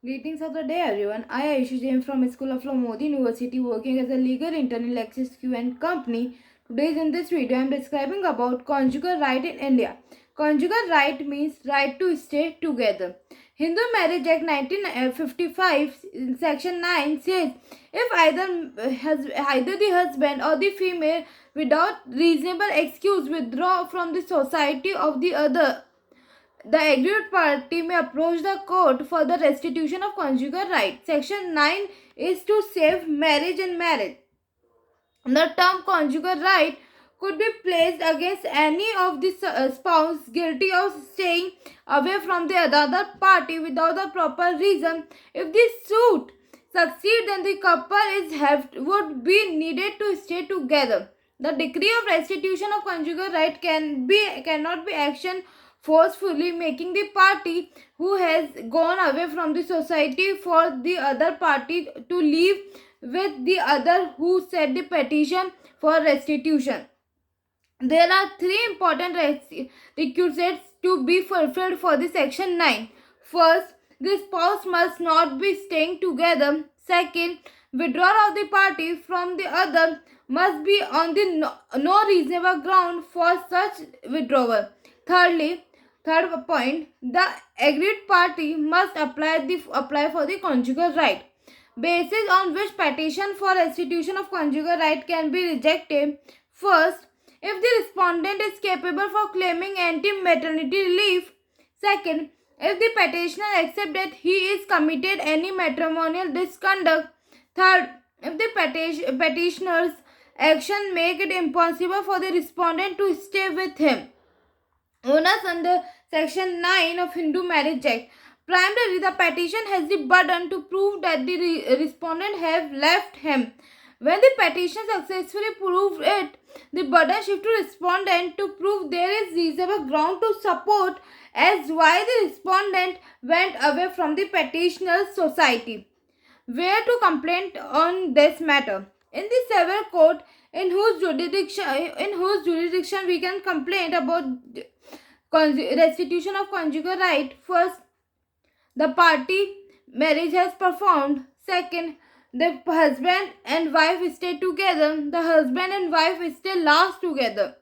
Greetings of the day, everyone. I am Ayushi Jain from School of Law, Modi University, working as a legal intern in LexisQ Company. Today, in this video, I am describing about conjugal right in India. Conjugal right means right to stay together. Hindu Marriage Act 1955, Section 9 says, if either the husband or the female, without reasonable excuse, withdraw from the society of the other, the aggrieved party may approach the court for the restitution of conjugal rights. Section 9 is to save marriage and marriage. The term conjugal right could be placed against any of the spouse guilty of staying away from the other party without the proper reason. If the suit succeeds, then the couple would be needed to stay together. The decree of restitution of conjugal right cannot be actioned forcefully, making the party who has gone away from the society for the other party to leave with the other who set the petition for restitution. There are three important requisites to be fulfilled for the section 9. First, the spouse must not be staying together. Second, withdrawal of the party from the other must be on the no reasonable ground for such withdrawal. Third point, the aggrieved party must apply for the conjugal right, basis on which petition for restitution of conjugal right can be rejected. First, if the respondent is capable for claiming anti-maternity leave. Second, if the petitioner accepts that he is committed any matrimonial misconduct. Third, if the petitioner's action make it impossible for the respondent to stay with him. Onus under Section 9 of Hindu Marriage Act. Primarily, the petition has the burden to prove that the respondent have left him. When the petition successfully proves it, the burden shifts to respondent to prove there is reasonable ground to support as why the respondent went away from the petitioner's society. Where to complain on this matter? In the civil court, in whose jurisdiction we can complain about restitution of conjugal right. First, the party marriage has performed. Second, the husband and wife stay together. The husband and wife still last together.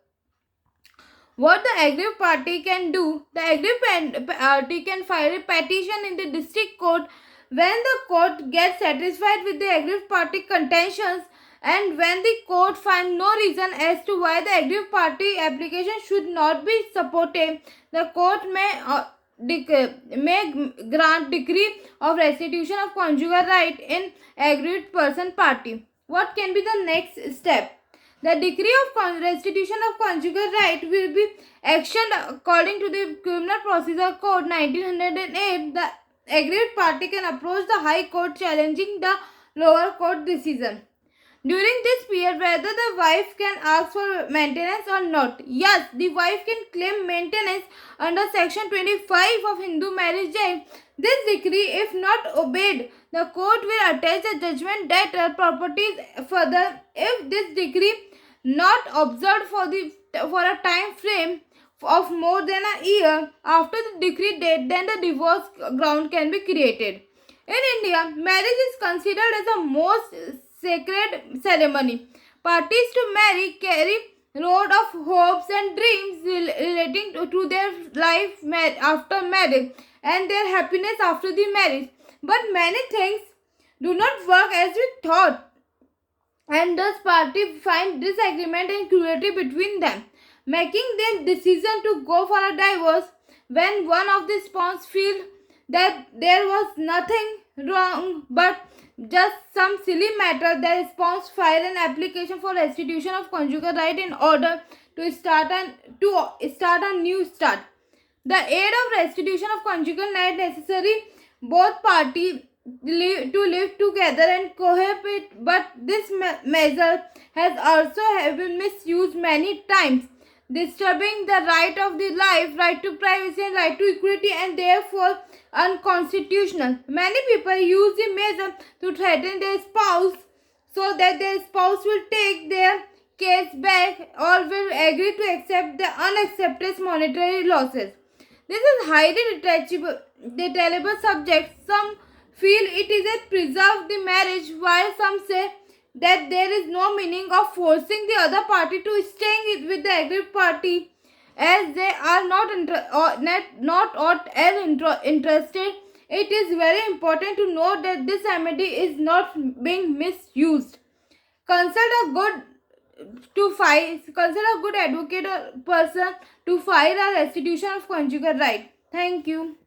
What the aggrieved party can do? The aggrieved party can file a petition in the district court. When the court gets satisfied with the aggrieved party contentions, and when the court finds no reason as to why the aggrieved party application should not be supported, the court may grant decree of restitution of conjugal right in aggrieved person party. What can be the next step? The decree of restitution of conjugal right will be actioned according to the Criminal Procedure Code 1908. The aggrieved party can approach the High Court challenging the lower court decision. During this period, whether the wife can ask for maintenance or not. Yes, the wife can claim maintenance under Section 25 of Hindu Marriage Act. This decree, if not obeyed, the court will attach the judgment debtor properties further. If this decree not observed for a time frame of more than a year after the decree date, then the divorce ground can be created. In India, marriage is considered as the most sacred ceremony. Parties to marry carry load of hopes and dreams relating to their life after marriage and their happiness after the marriage. But many things do not work as we thought, and thus parties find disagreement and cruelty between them, making their decision to go for a divorce. When one of the spouses feels that there was nothing wrong but just some silly matter, the spouse file an application for restitution of conjugal right in order to start a new start. The aid of restitution of conjugal right necessary both parties to live together and cohabit, but this measure has also been misused many times, disturbing the right of the life, right to privacy and right to equality, and therefore unconstitutional. Many people use the measure to threaten their spouse so that their spouse will take their case back or will agree to accept the unaccepted monetary losses. This is highly detachable subject. Some feel it is a preserve the marriage, while some say that there is no meaning of forcing the other party to stay with the agreed party, as they are not as interested. It is very important to note that this remedy is not being misused. Consult a good consult a good advocate or person to file a restitution of conjugal right. Thank you.